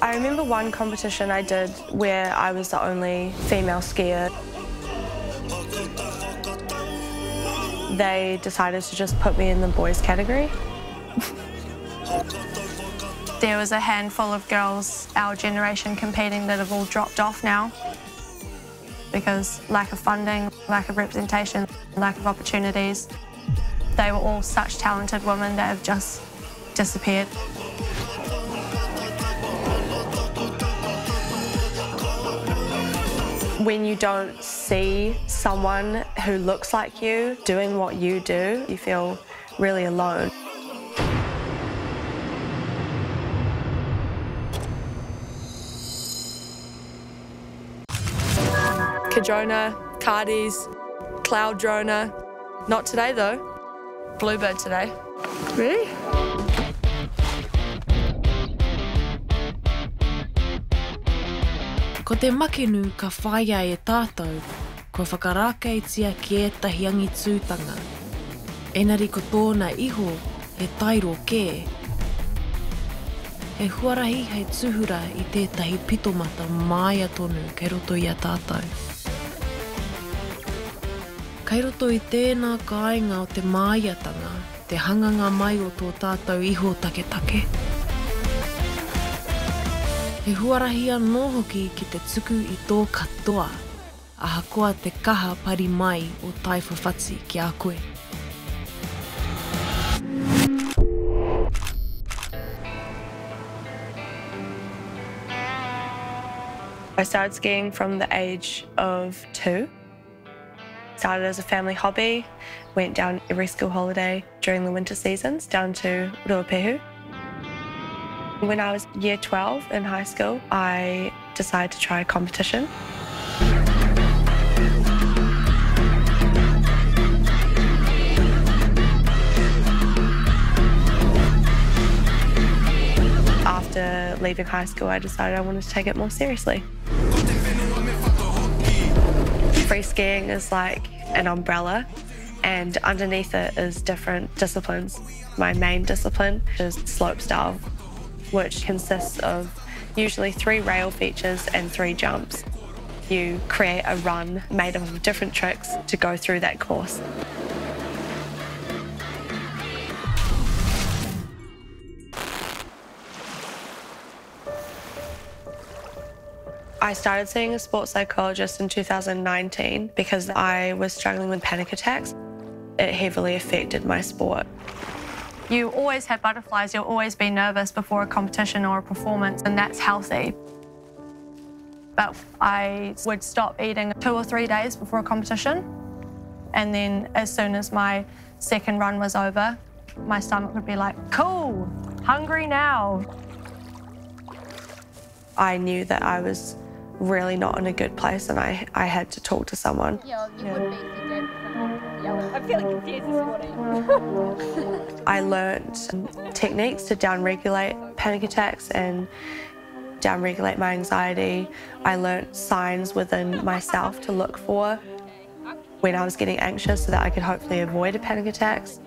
I remember one competition I did where I was the only female skier. They decided to just put me in the boys category. There was a handful of girls our generation competing that have all dropped off now because lack of funding, lack of representation, lack of opportunities. They were all such talented women that have just disappeared. When you don't see someone who looks like you doing what you do, you feel really alone. Kadrona, Cardies, Cloud Drona. Not today though. Bluebird today. Really? Ko te makinu ka whaia e tātou, ko whakarākeitia ki ētahi angi tūtanga. Engari ko tōna iho e tairo kē. He huarahi hei tuhura I tētahi pitomata māia tonu kei roto I a tātou. Kei roto I tēnā kāinga o te māiatanga, te hanganga mai o tō tātou iho take. He huarahia nō hoki ki te tuku I tō katoa, aha koa te kaha pari mai o tai whawhati ki a koe. I started skiing from the age of 2. Started as a family hobby, went down every school holiday during the winter seasons down to Ruapehu. When I was year 12 in high school, I decided to try a competition. After leaving high school, I decided I wanted to take it more seriously. Free skiing is like an umbrella, and underneath it is different disciplines. My main discipline is slopestyle, which consists of usually 3 rail features and 3 jumps. You create a run made up of different tricks to go through that course. I started seeing a sports psychologist in 2019 because I was struggling with panic attacks. It heavily affected my sport. You always have butterflies, you'll always be nervous before a competition or a performance, and that's healthy. But I would stop eating 2 or 3 days before a competition, and then as soon as my second run was over, my stomach would be like, cool, hungry now. I knew that I was really not in a good place and I had to talk to someone. Yeah, you would be if you did. I'm feeling confused this morning. I learnt techniques to downregulate panic attacks and downregulate my anxiety. I learnt signs within myself to look for when I was getting anxious so that I could hopefully avoid panic attacks.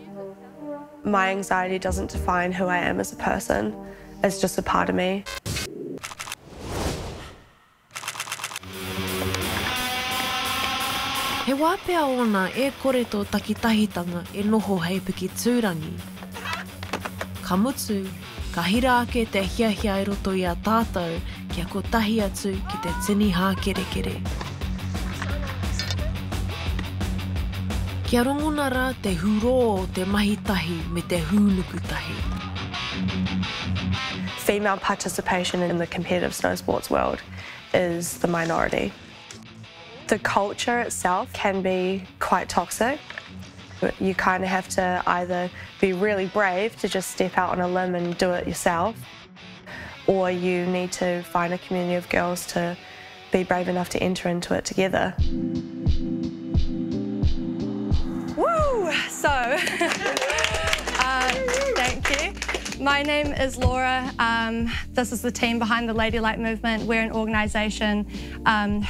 My anxiety doesn't define who I am as a person. It's just a part of me. He wāpea ona e kore tō takitahitanga e noho hei piki tūrangi. Ka mutu, ka hira ake te hiahia e roto I a tātou kia ko tahi atu ki te tini hākerekere. Kia rongona rā te huro o te mahitahi me te hūnukutahi. Female participation in the competitive snow sports world is the minority. The culture itself can be quite toxic. You kind of have to either be really brave to just step out on a limb and do it yourself, or you need to find a community of girls to be brave enough to enter into it together. Woo! So, thank you. My name is Laura. This is the team behind the Ladylike movement. We're an organisation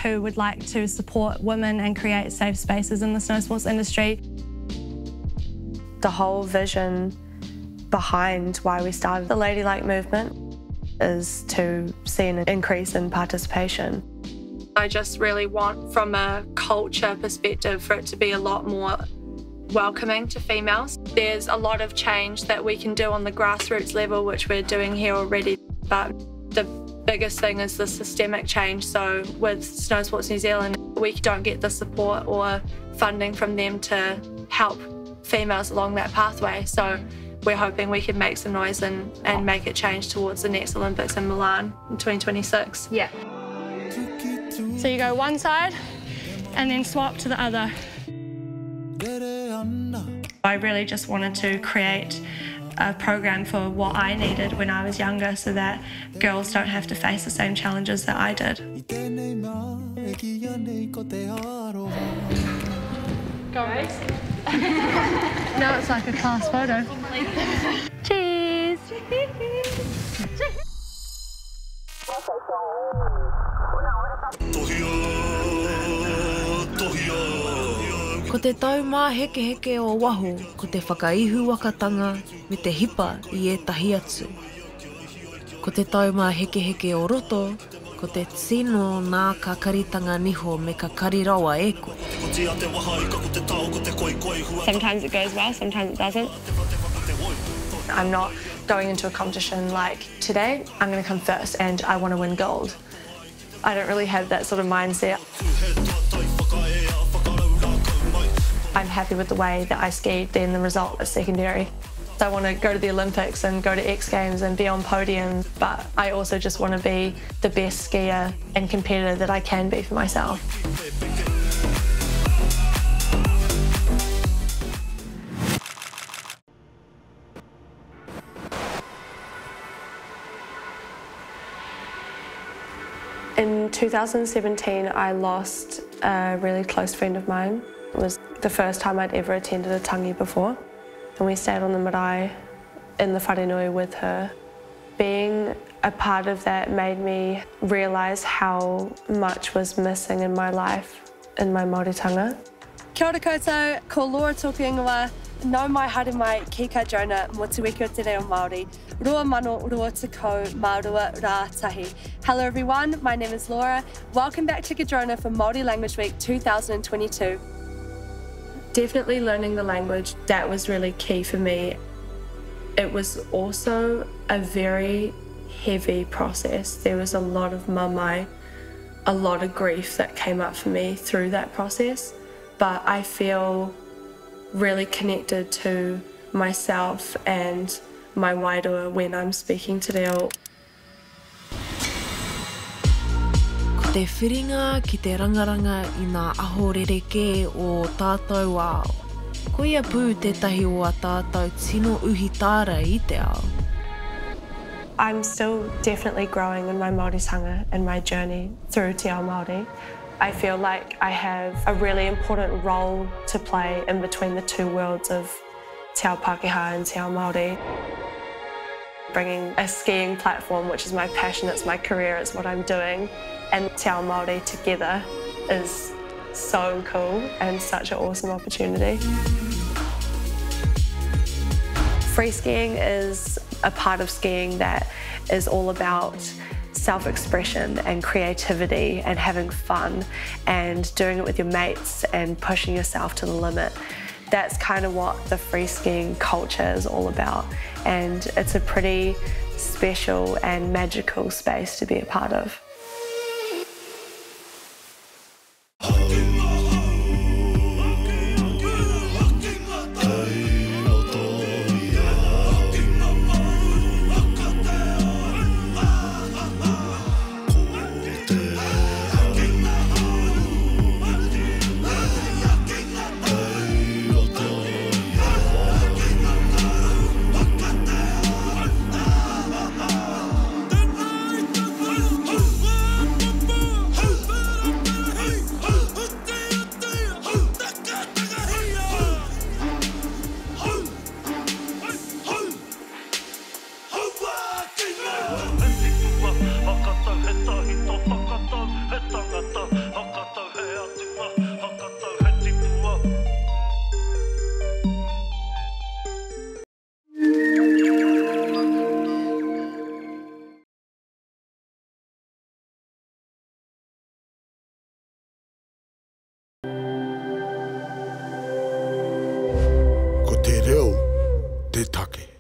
who would like to support women and create safe spaces in the snow sports industry. The whole vision behind why we started the Ladylike movement is to see an increase in participation. I just really want, from a culture perspective, for it to be a lot more welcoming to females. There's a lot of change that we can do on the grassroots level, which we're doing here already, but the biggest thing is the systemic change. So with Snowsports New Zealand, we don't get the support or funding from them to help females along that pathway. So we're hoping we can make some noise and make it change towards the next Olympics in Milan in 2026. Yeah. So you go one side and then swap to the other. I really just wanted to create a program for what I needed when I was younger so that girls don't have to face the same challenges that I did. Guys. Now it's like a class photo. Cheers! Ko te taumā heke heke o waho, ko te whakaihu wakatanga me te hipa I ētahi atu. Ko te taumā heke heke o roto, ko te tino nā kakaritanga niho me ka karirawa e koe. Sometimes it goes well, sometimes it doesn't. I'm not going into a competition like, today I'm going to come first and I want to win gold. I don't really have that sort of mindset. I'm happy with the way that I skied, then the result is secondary. I want to go to the Olympics and go to X Games and be on podiums, but I also just want to be the best skier and competitor that I can be for myself. In 2017, I lost a really close friend of mine. It was the first time I'd ever attended a tangi before. And we stayed on the marae in the wharenui with her. Being a part of that made me realise how much was missing in my life, in my Māoritanga. Kia ora koutou, ko Laura tōku ingoa. Nau mai haere mai ki ka Jonah mo te wiki o te reo Māori. Rua mano rua takau Mārua rā tahi. Hello everyone, my name is Laura. Welcome back to Kadrona for Māori Language Week 2022. Definitely learning the language, that was really key for me. It was also a very heavy process. There was a lot of mamai, a lot of grief that came up for me through that process. But I feel really connected to myself and my wairua when I'm speaking to reo. Ko te whiringa ki te rangaranga I ngā aho rereke o tātou ao. Ko ia pū tētahi o a tātou tino uhi tāra I te ao. I'm still definitely growing in my Māoritanga and my journey through Te Ao Māori. I feel like I have a really important role to play in between the two worlds of Te Ao Pākehā and Te Ao Māori. Bringing a skiing platform, which is my passion, it's my career, it's what I'm doing, and Te Ao Māori together is so cool and such an awesome opportunity. Free skiing is a part of skiing that is all about self-expression and creativity and having fun and doing it with your mates and pushing yourself to the limit. That's kind of what the free skiing culture is all about, and it's a pretty special and magical space to be a part of. take.